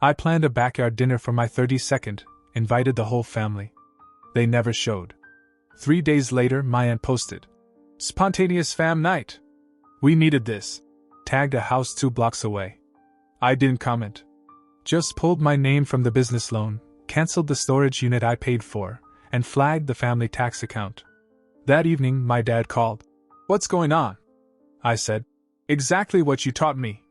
I planned a backyard dinner for my 32nd, invited the whole family. They never showed. 3 days later, my aunt posted, "Spontaneous fam night. We needed this." Tagged a house 2 blocks away. I didn't comment. Just pulled my name from the business loan, cancelled the storage unit I paid for, and flagged the family tax account. That evening, my dad called. "What's going on?" I said, "Exactly what you taught me."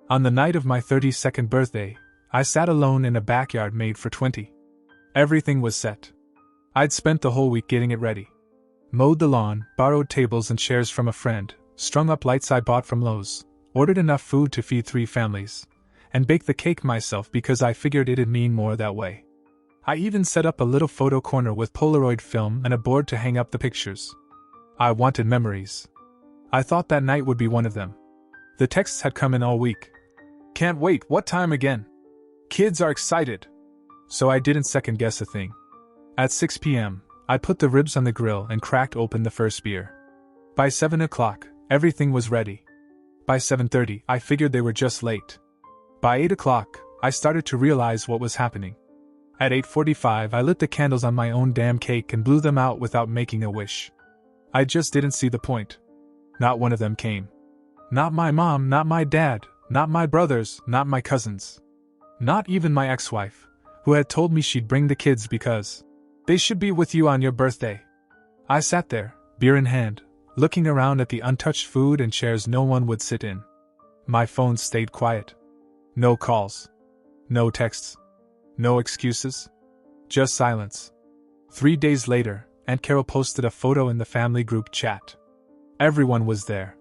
On the night of my 32nd birthday, I sat alone in a backyard made for 20. Everything was set. I'd spent the whole week getting it ready. Mowed the lawn, borrowed tables and chairs from a friend, strung up lights I bought from Lowe's, ordered enough food to feed 3 families, and baked the cake myself because I figured it'd mean more that way. I even set up a little photo corner with Polaroid film and a board to hang up the pictures. I wanted memories. I thought that night would be one of them. The texts had come in all week. "Can't wait, what time again? Kids are excited." So I didn't second guess a thing. At 6 p.m., I put the ribs on the grill and cracked open the first beer. By 7 o'clock, everything was ready. By 7:30, I figured they were just late. By 8 o'clock, I started to realize what was happening. At 8:45, I lit the candles on my own damn cake and blew them out without making a wish. I just didn't see the point. Not one of them came. Not my mom, not my dad, not my brothers, not my cousins. Not even my ex-wife, who had told me she'd bring the kids because they should be with you on your birthday. I sat there, beer in hand, looking around at the untouched food and chairs no one would sit in. My phone stayed quiet. No calls. No texts. No excuses. Just silence. 3 days later, Aunt Carol posted a photo in the family group chat. Everyone was there.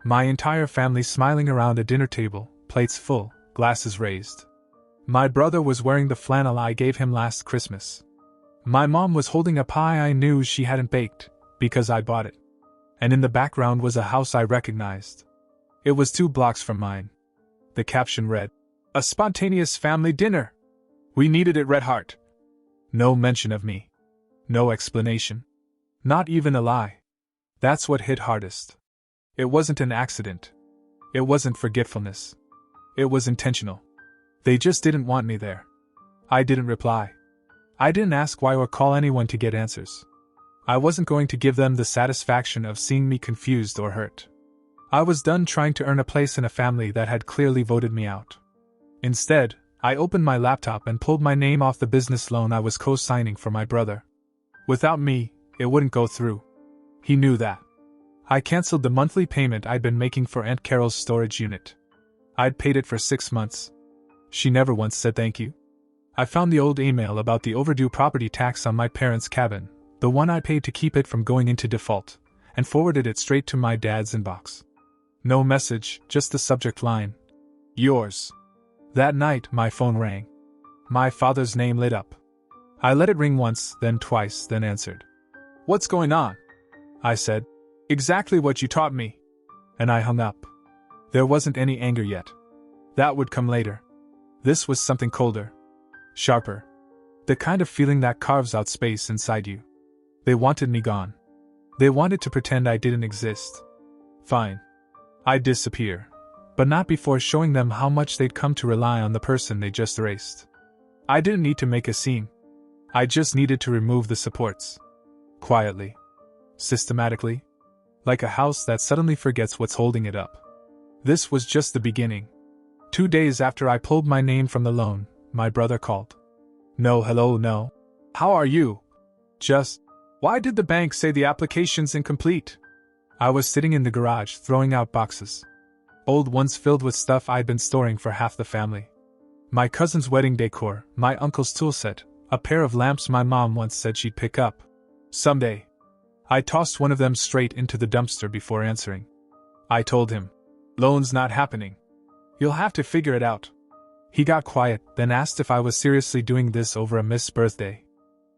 My entire family smiling around a dinner table, plates full, glasses raised. My brother was wearing the flannel I gave him last Christmas. My mom was holding a pie I knew she hadn't baked, because I bought it. And in the background was a house I recognized. It was 2 blocks from mine. The caption read, "A spontaneous family dinner. We needed it red heart." No mention of me. No explanation. Not even a lie. That's what hit hardest. It wasn't an accident. It wasn't forgetfulness. It was intentional. They just didn't want me there. I didn't reply. I didn't ask why or call anyone to get answers. I wasn't going to give them the satisfaction of seeing me confused or hurt. I was done trying to earn a place in a family that had clearly voted me out. Instead, I opened my laptop and pulled my name off the business loan I was co-signing for my brother. Without me, it wouldn't go through. He knew that. I canceled the monthly payment I'd been making for Aunt Carol's storage unit. I'd paid it for 6 months. She never once said thank you. I found the old email about the overdue property tax on my parents' cabin, the one I paid to keep it from going into default, and forwarded it straight to my dad's inbox. No message, just the subject line. Yours. That night, my phone rang. My father's name lit up. I let it ring once, then twice, then answered. "What's going on?" I said. "Exactly what you taught me." And I hung up. There wasn't any anger yet. That would come later. This was something colder. Sharper. The kind of feeling that carves out space inside you. They wanted me gone. They wanted to pretend I didn't exist. Fine. I'd disappear. But not before showing them how much they'd come to rely on the person they just erased. I didn't need to make a scene. I just needed to remove the supports. Quietly. Systematically. Like a house that suddenly forgets what's holding it up. This was just the beginning. 2 days after I pulled my name from the loan, my brother called. "No, hello, no. How are you? Just, why did the bank say the application's incomplete?" I was sitting in the garage throwing out boxes. Old ones filled with stuff I'd been storing for half the family. My cousin's wedding decor, my uncle's tool set, a pair of lamps my mom once said she'd pick up someday. I tossed one of them straight into the dumpster before answering. I told him, "Loan's not happening. You'll have to figure it out." He got quiet, then asked if I was seriously doing this over a missed birthday.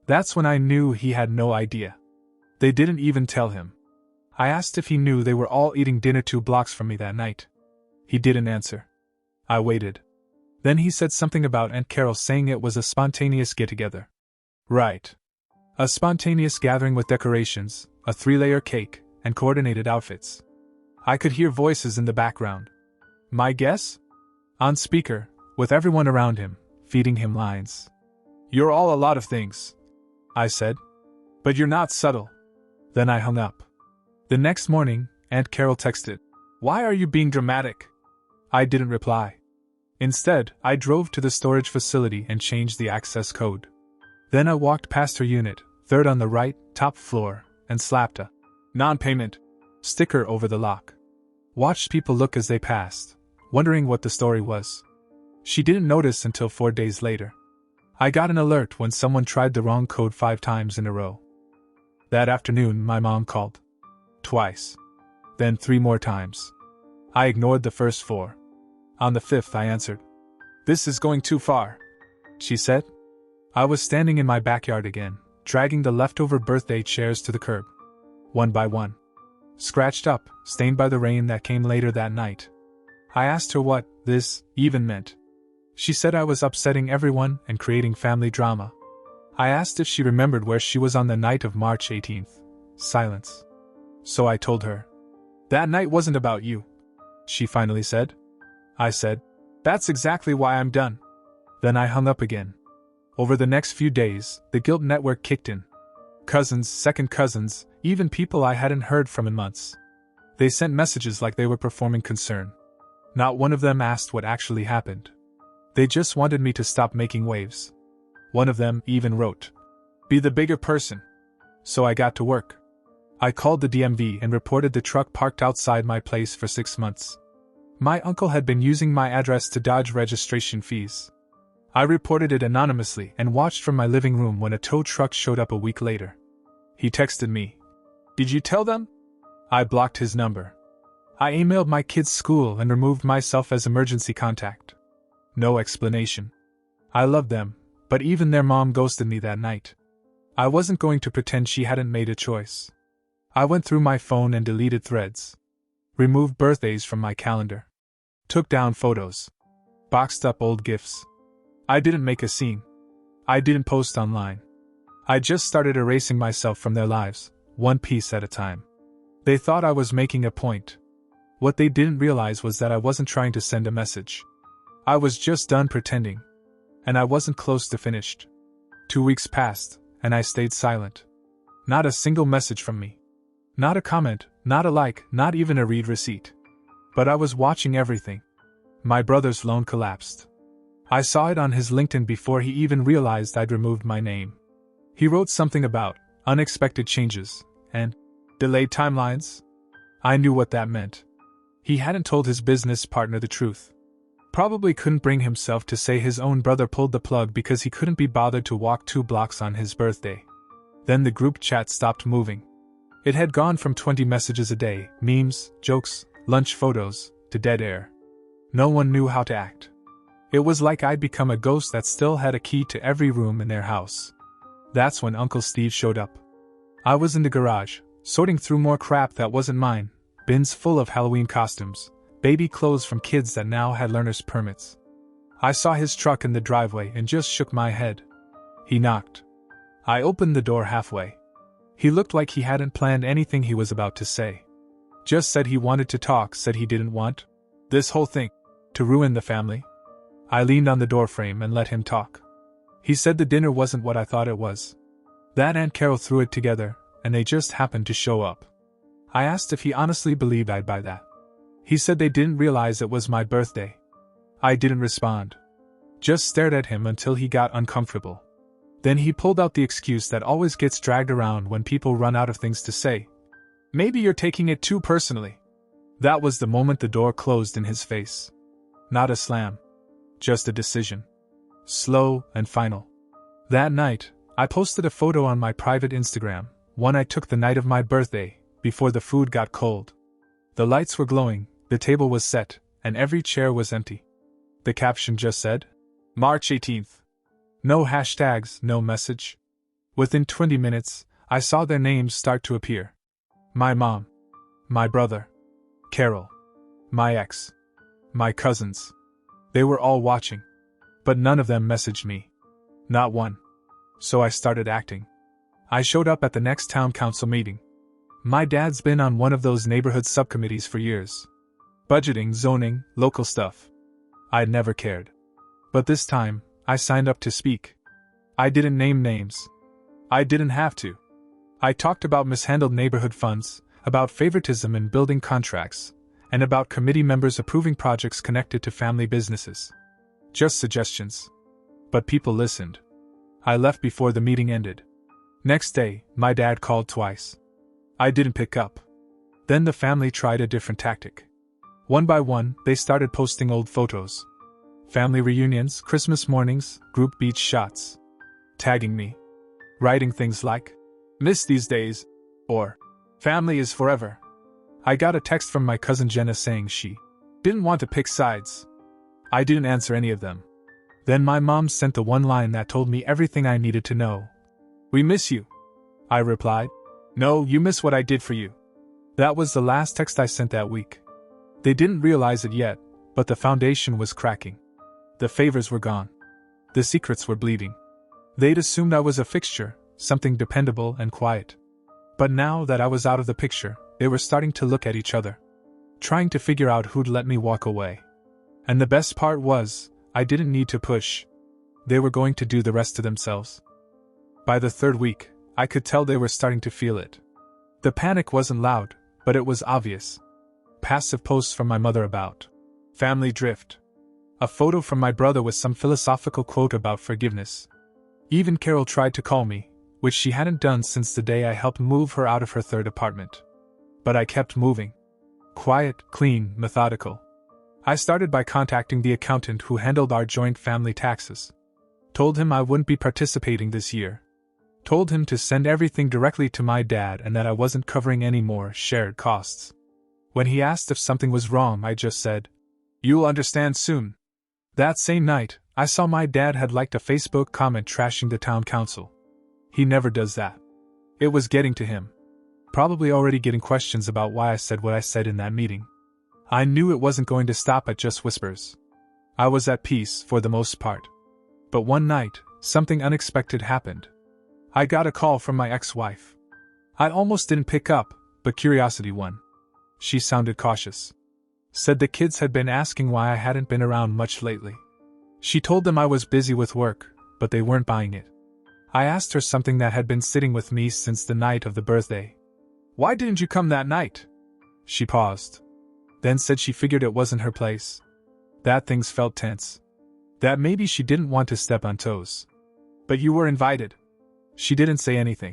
That's when I knew he had no idea. They didn't even tell him. I asked if he knew they were all eating dinner 2 blocks from me that night. He didn't answer. I waited. Then he said something about Aunt Carol saying it was a spontaneous get-together. Right. A spontaneous gathering with decorations, a 3-layer cake, and coordinated outfits. I could hear voices in the background. My guess? On speaker, with everyone around him, feeding him lines. "You're all a lot of things," I said. "But you're not subtle." Then I hung up. The next morning, Aunt Carol texted, "Why are you being dramatic?" I didn't reply. Instead, I drove to the storage facility and changed the access code. Then I walked past her unit, third on the right, top floor, and slapped a non-payment sticker over the lock. Watched people look as they passed, wondering what the story was. She didn't notice until 4 days later. I got an alert when someone tried the wrong code 5 times in a row. That afternoon, my mom called. Twice. Then 3 more times. I ignored the first 4. On the 5th, I answered. "This is going too far," she said. I was standing in my backyard again, dragging the leftover birthday chairs to the curb. One by one. Scratched up, stained by the rain that came later that night. I asked her what this even meant. She said I was upsetting everyone and creating family drama. I asked if she remembered where she was on the night of March 18th. Silence. So I told her. "That night wasn't about you," she finally said. I said, "That's exactly why I'm done." Then I hung up again. Over the next few days, the guilt network kicked in. Cousins, second cousins, even people I hadn't heard from in months. They sent messages like they were performing concern. Not one of them asked what actually happened. They just wanted me to stop making waves. One of them even wrote, "Be the bigger person." So I got to work. I called the DMV and reported the truck parked outside my place for 6 months. My uncle had been using my address to dodge registration fees. I reported it anonymously and watched from my living room when a tow truck showed up a week later. He texted me. "Did you tell them?" I blocked his number. I emailed my kids' school and removed myself as emergency contact. No explanation. I loved them, but even their mom ghosted me that night. I wasn't going to pretend she hadn't made a choice. I went through my phone and deleted threads. Removed birthdays from my calendar. Took down photos. Boxed up old gifts. I didn't make a scene. I didn't post online. I just started erasing myself from their lives, one piece at a time. They thought I was making a point. What they didn't realize was that I wasn't trying to send a message. I was just done pretending. And I wasn't close to finished. 2 weeks passed, and I stayed silent. Not a single message from me. Not a comment, not a like, not even a read receipt. But I was watching everything. My brother's loan collapsed. I saw it on his LinkedIn before he even realized I'd removed my name. He wrote something about unexpected changes and delayed timelines. I knew what that meant. He hadn't told his business partner the truth. Probably couldn't bring himself to say his own brother pulled the plug because he couldn't be bothered to walk 2 blocks on his birthday. Then the group chat stopped moving. It had gone from 20 messages a day, memes, jokes, lunch photos, to dead air. No one knew how to act. It was like I'd become a ghost that still had a key to every room in their house. That's when Uncle Steve showed up. I was in the garage, sorting through more crap that wasn't mine, bins full of Halloween costumes, baby clothes from kids that now had learner's permits. I saw his truck in the driveway and just shook my head. He knocked. I opened the door halfway. He looked like he hadn't planned anything he was about to say. Just said he wanted to talk, said he didn't want this whole thing to ruin the family. I leaned on the doorframe and let him talk. He said the dinner wasn't what I thought it was. That Aunt Carol threw it together, and they just happened to show up. I asked if he honestly believed I'd buy that. He said they didn't realize it was my birthday. I didn't respond. Just stared at him until he got uncomfortable. Then he pulled out the excuse that always gets dragged around when people run out of things to say. "Maybe you're taking it too personally." That was the moment the door closed in his face. Not a slam. Just a decision. Slow and final. That night, I posted a photo on my private Instagram, one I took the night of my birthday, before the food got cold. The lights were glowing, the table was set, and every chair was empty. The caption just said, March 18th. No hashtags, no message. Within 20 minutes, I saw their names start to appear. My mom. My brother. Carol. My ex. My cousins. They were all watching. But none of them messaged me. Not one. So I started acting. I showed up at the next town council meeting. My dad's been on one of those neighborhood subcommittees for years. Budgeting, zoning, local stuff. I'd never cared. But this time, I signed up to speak. I didn't name names. I didn't have to. I talked about mishandled neighborhood funds, about favoritism in building contracts, and about committee members approving projects connected to family businesses. Just suggestions. But people listened. I left before the meeting ended. Next day, my dad called twice. I didn't pick up. Then the family tried a different tactic. One by one, they started posting old photos. Family reunions, Christmas mornings, group beach shots. Tagging me. Writing things like, "Miss these days," or "Family is forever." I got a text from my cousin Jenna saying she didn't want to pick sides. I didn't answer any of them. Then my mom sent the one line that told me everything I needed to know. "We miss you." I replied, "No, you miss what I did for you." That was the last text I sent that week. They didn't realize it yet, but the foundation was cracking. The favors were gone. The secrets were bleeding. They'd assumed I was a fixture, something dependable and quiet. But now that I was out of the picture, they were starting to look at each other, trying to figure out who'd let me walk away. And the best part was, I didn't need to push. They were going to do the rest to themselves. By the third week, I could tell they were starting to feel it. The panic wasn't loud, but it was obvious. Passive posts from my mother about family drift. A photo from my brother with some philosophical quote about forgiveness. Even Carol tried to call me, which she hadn't done since the day I helped move her out of her third apartment. But I kept moving. Quiet, clean, methodical. I started by contacting the accountant who handled our joint family taxes. Told him I wouldn't be participating this year. Told him to send everything directly to my dad and that I wasn't covering any more shared costs. When he asked if something was wrong, I just said, "You'll understand soon." That same night, I saw my dad had liked a Facebook comment trashing the town council. He never does that. It was getting to him. Probably already getting questions about why I said what I said in that meeting. I knew it wasn't going to stop at just whispers. I was at peace for the most part. But one night, something unexpected happened. I got a call from my ex-wife. I almost didn't pick up, but curiosity won. She sounded cautious. Said the kids had been asking why I hadn't been around much lately. She told them I was busy with work, but they weren't buying it. I asked her something that had been sitting with me since the night of the birthday. "Why didn't you come that night?" She paused. Then said she figured it wasn't her place. That things felt tense. That maybe she didn't want to step on toes. "But you were invited." She didn't say anything.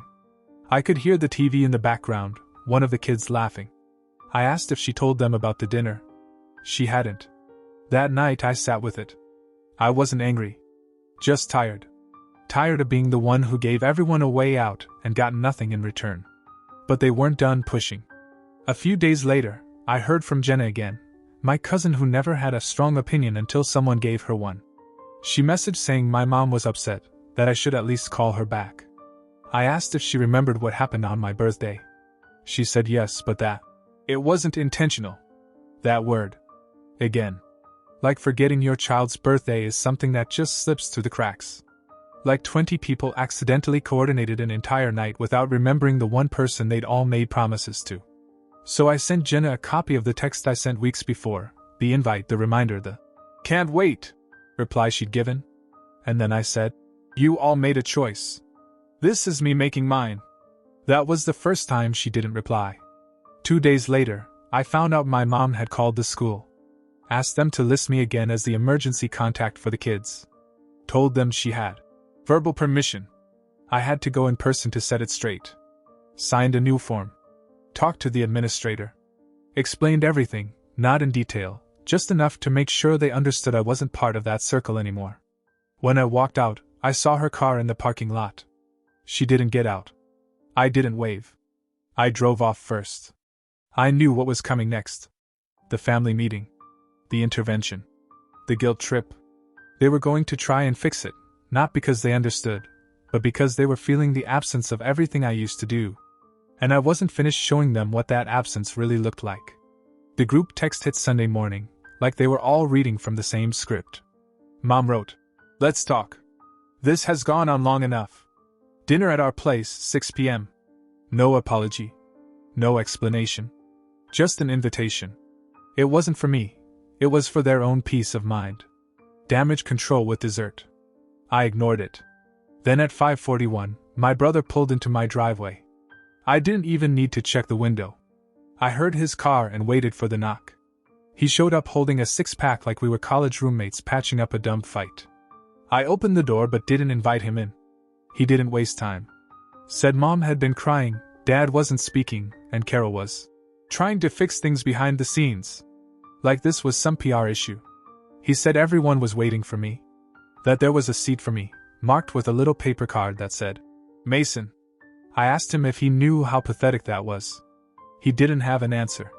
I could hear the TV in the background, one of the kids laughing. I asked if she told them about the dinner. She hadn't. That night I sat with it. I wasn't angry. Just tired. Tired of being the one who gave everyone a way out and got nothing in return. But they weren't done pushing. A few days later, I heard from Jenna again, my cousin who never had a strong opinion until someone gave her one. She messaged saying my mom was upset, that I should at least call her back. I asked if she remembered what happened on my birthday. She said yes, but that it wasn't intentional. That word. Again. Like forgetting your child's birthday is something that just slips through the cracks. Like 20 people accidentally coordinated an entire night without remembering the one person they'd all made promises to. So I sent Jenna a copy of the text I sent weeks before, the invite, the reminder, the "can't wait" reply she'd given. And then I said, "You all made a choice. This is me making mine." That was the first time she didn't reply. 2 days later, I found out my mom had called the school. Asked them to list me again as the emergency contact for the kids. Told them she had verbal permission. I had to go in person to set it straight. Signed a new form. Talked to the administrator. Explained everything, not in detail, just enough to make sure they understood I wasn't part of that circle anymore. When I walked out, I saw her car in the parking lot. She didn't get out. I didn't wave. I drove off first. I knew what was coming next. The family meeting. The intervention. The guilt trip. They were going to try and fix it, not because they understood, but because they were feeling the absence of everything I used to do. And I wasn't finished showing them what that absence really looked like. The group text hit Sunday morning, like they were all reading from the same script. Mom wrote, "Let's talk. This has gone on long enough. Dinner at our place, 6 p.m. No apology. No explanation. Just an invitation. It wasn't for me. It was for their own peace of mind. Damage control with dessert. I ignored it. Then at 5:41, my brother pulled into my driveway. I didn't even need to check the window. I heard his car and waited for the knock. He showed up holding a six-pack like we were college roommates patching up a dumb fight. I opened the door but didn't invite him in. He didn't waste time. Said Mom had been crying, Dad wasn't speaking, and Carol was trying to fix things behind the scenes. Like this was some PR issue. He said everyone was waiting for me. That there was a seat for me, marked with a little paper card that said, Mason. I asked him if he knew how pathetic that was. He didn't have an answer.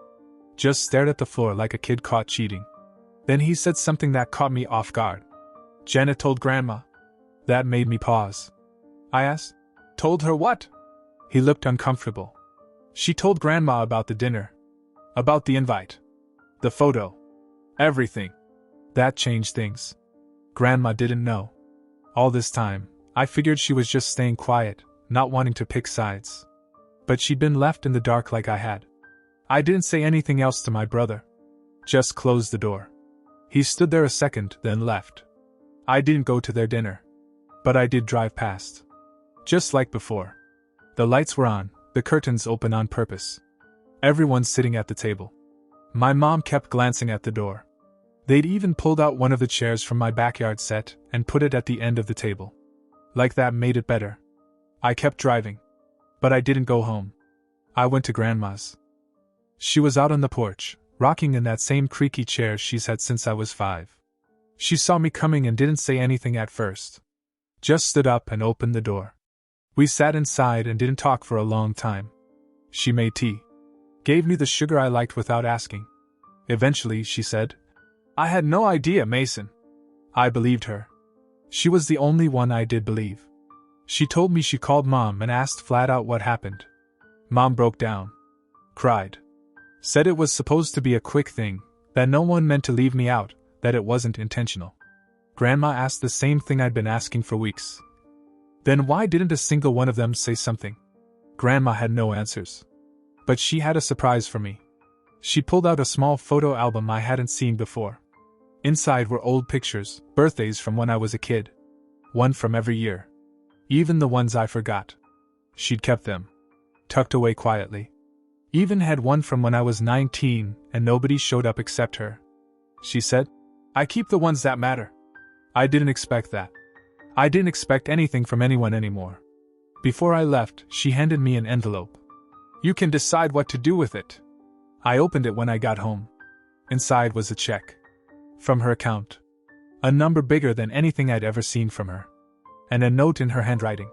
Just stared at the floor like a kid caught cheating. Then he said something that caught me off guard. Janet told Grandma. That made me pause. I asked, Told her what? He looked uncomfortable. She told Grandma about the dinner. About the invite. The photo. Everything. That changed things. Grandma didn't know. All this time, I figured she was just staying quiet, not wanting to pick sides. But she'd been left in the dark like I had. I didn't say anything else to my brother. Just closed the door. He stood there a second, then left. I didn't go to their dinner. But I did drive past. Just like before. The lights were on, the curtains open on purpose. Everyone sitting at the table. My mom kept glancing at the door. They'd even pulled out one of the chairs from my backyard set and put it at the end of the table. Like that made it better. I kept driving. But I didn't go home. I went to Grandma's. She was out on the porch, rocking in that same creaky chair she's had since I was 5. She saw me coming and didn't say anything at first. Just stood up and opened the door. We sat inside and didn't talk for a long time. She made tea. Gave me the sugar I liked without asking. Eventually, she said, I had no idea, Mason. I believed her. She was the only one I did believe. She told me she called Mom and asked flat out what happened. Mom broke down. Cried. Said it was supposed to be a quick thing, that no one meant to leave me out, that it wasn't intentional. Grandma asked the same thing I'd been asking for weeks. Then why didn't a single one of them say something? Grandma had no answers. But she had a surprise for me. She pulled out a small photo album I hadn't seen before. Inside were old pictures, birthdays from when I was a kid. One from every year. Even the ones I forgot. She'd kept them. Tucked away quietly. Even had one from when I was 19 and nobody showed up except her. She said, I keep the ones that matter. I didn't expect that. I didn't expect anything from anyone anymore. Before I left, she handed me an envelope. You can decide what to do with it. I opened it when I got home. Inside was a check. From her account. A number bigger than anything I'd ever seen from her. And a note in her handwriting.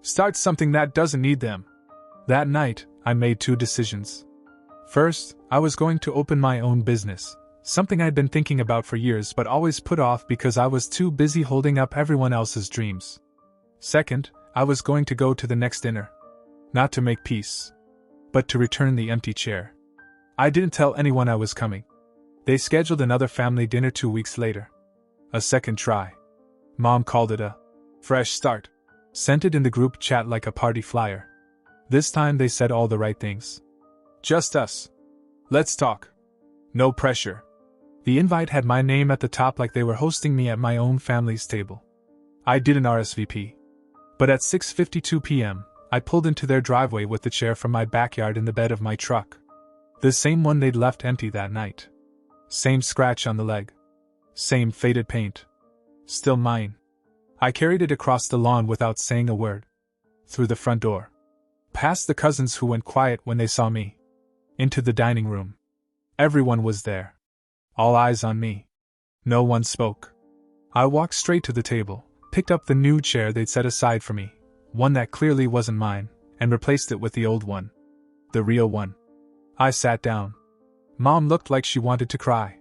Start something that doesn't need them. That night, I made 2 decisions. First, I was going to open my own business, something I'd been thinking about for years but always put off because I was too busy holding up everyone else's dreams. Second, I was going to go to the next dinner. Not to make peace, but to return the empty chair. I didn't tell anyone I was coming. They scheduled another family dinner 2 weeks later. A second try. Mom called it a fresh start. Sent it in the group chat like a party flyer. This time they said all the right things. Just us. Let's talk. No pressure. The invite had my name at the top like they were hosting me at my own family's table. I didn't RSVP. But at 6:52 p.m., I pulled into their driveway with the chair from my backyard in the bed of my truck. The same one they'd left empty that night. Same scratch on the leg. Same faded paint. Still mine. I carried it across the lawn without saying a word. Through the front door. Past the cousins who went quiet when they saw me. Into the dining room. Everyone was there. All eyes on me. No one spoke. I walked straight to the table, picked up the new chair they'd set aside for me, one that clearly wasn't mine, and replaced it with the old one. The real one. I sat down. Mom looked like she wanted to cry.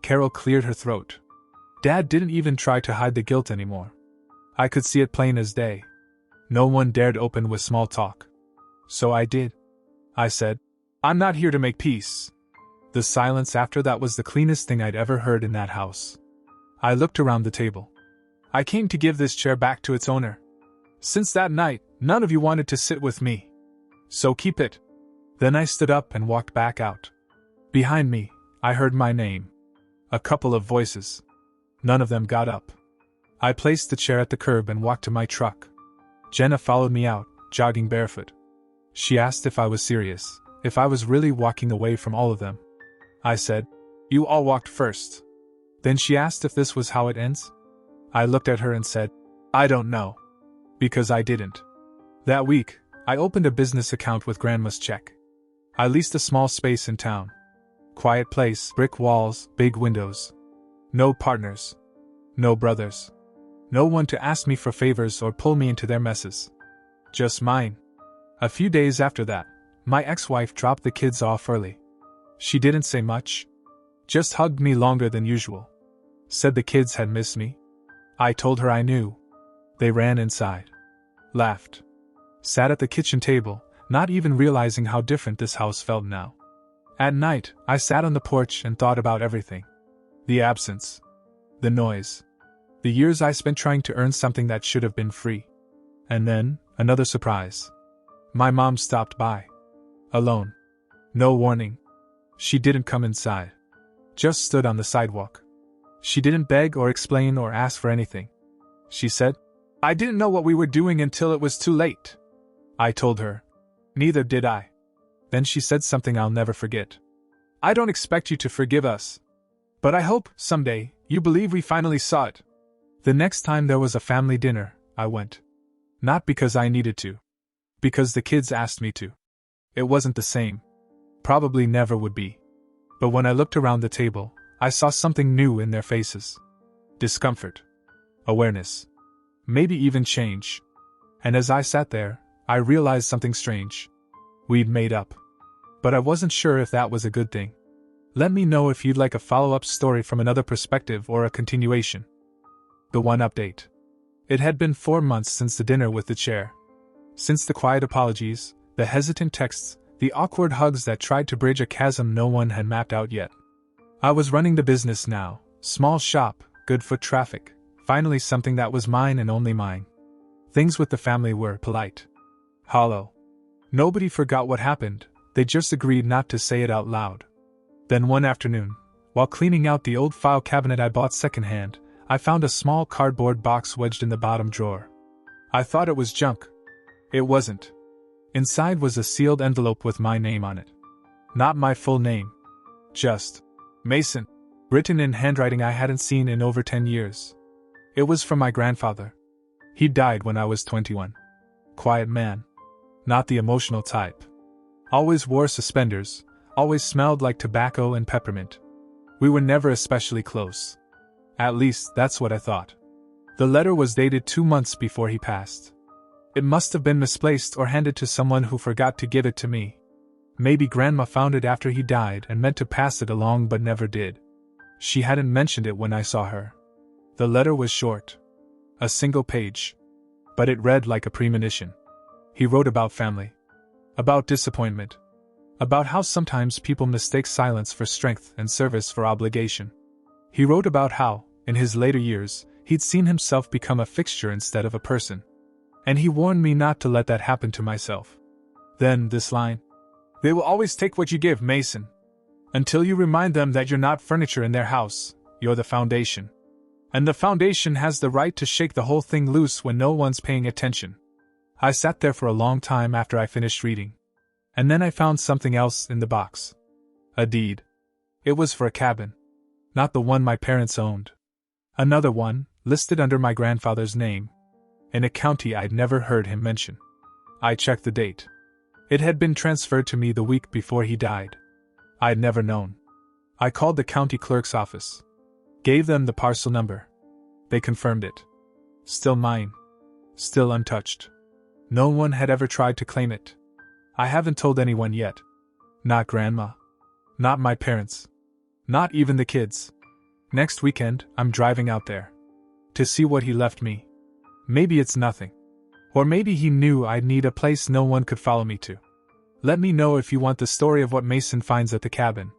Carol cleared her throat. Dad didn't even try to hide the guilt anymore. I could see it plain as day. No one dared open with small talk. So I did. I said, I'm not here to make peace. The silence after that was the cleanest thing I'd ever heard in that house. I looked around the table. I came to give this chair back to its owner. Since that night, none of you wanted to sit with me. So keep it. Then I stood up and walked back out. Behind me, I heard my name. A couple of voices. None of them got up. I placed the chair at the curb and walked to my truck. Jenna followed me out, jogging barefoot. She asked if I was serious, if I was really walking away from all of them. I said, "You all walked first." Then she asked if this was how it ends. I looked at her and said, "I don't know." Because I didn't. That week, I opened a business account with Grandma's check. I leased a small space in town. Quiet place, brick walls, big windows. No partners. No brothers. No one to ask me for favors or pull me into their messes. Just mine. A few days after that, my ex-wife dropped the kids off early. She didn't say much. Just hugged me longer than usual. Said the kids had missed me. I told her I knew. They ran inside. Laughed. Sat at the kitchen table, not even realizing how different this house felt now. At night, I sat on the porch and thought about everything. The absence. The noise. The years I spent trying to earn something that should have been free. And then, another surprise. My mom stopped by. Alone. No warning. She didn't come inside. Just stood on the sidewalk. She didn't beg or explain or ask for anything. She said, "I didn't know what we were doing until it was too late." I told her, "Neither did I." Then she said something I'll never forget. "I don't expect you to forgive us. But I hope, someday, you believe we finally saw it." The next time there was a family dinner, I went. Not because I needed to. Because the kids asked me to. It wasn't the same. Probably never would be. But when I looked around the table, I saw something new in their faces. Discomfort. Awareness. Maybe even change. And as I sat there, I realized something strange. We'd made up. But I wasn't sure if that was a good thing. Let me know if you'd like a follow-up story from another perspective or a continuation. The one update. It had been 4 months since the dinner with the chair. Since the quiet apologies, the hesitant texts, the awkward hugs that tried to bridge a chasm no one had mapped out yet. I was running the business now, small shop, good foot traffic, finally something that was mine and only mine. Things with the family were polite. Hollow. Nobody forgot what happened, they just agreed not to say it out loud. Then one afternoon, while cleaning out the old file cabinet I bought secondhand, I found a small cardboard box wedged in the bottom drawer. I thought it was junk. It wasn't. Inside was a sealed envelope with my name on it. Not my full name. Just Mason, written in handwriting I hadn't seen in over 10 years. It was from my grandfather. He died when I was 21. Quiet man. Not the emotional type. Always wore suspenders, always smelled like tobacco and peppermint. We were never especially close. At least, that's what I thought. The letter was dated 2 months before he passed. It must have been misplaced or handed to someone who forgot to give it to me. Maybe Grandma found it after he died and meant to pass it along but never did. She hadn't mentioned it when I saw her. The letter was short. A single page. But it read like a premonition. He wrote about family. About disappointment. About how sometimes people mistake silence for strength and service for obligation. He wrote about how, in his later years, he'd seen himself become a fixture instead of a person. And he warned me not to let that happen to myself. Then, this line. "They will always take what you give, Mason. Until you remind them that you're not furniture in their house, you're the foundation. And the foundation has the right to shake the whole thing loose when no one's paying attention." I sat there for a long time after I finished reading. And then I found something else in the box. A deed. It was for a cabin. Not the one my parents owned. Another one, listed under my grandfather's name. In a county I'd never heard him mention. I checked the date. It had been transferred to me the week before he died. I'd never known. I called the county clerk's office. Gave them the parcel number. They confirmed it. Still mine. Still untouched. No one had ever tried to claim it. I haven't told anyone yet. Not Grandma. Not my parents. Not even the kids. Next weekend, I'm driving out there. To see what he left me. Maybe it's nothing. Or maybe he knew I'd need a place no one could follow me to. Let me know if you want the story of what Mason finds at the cabin.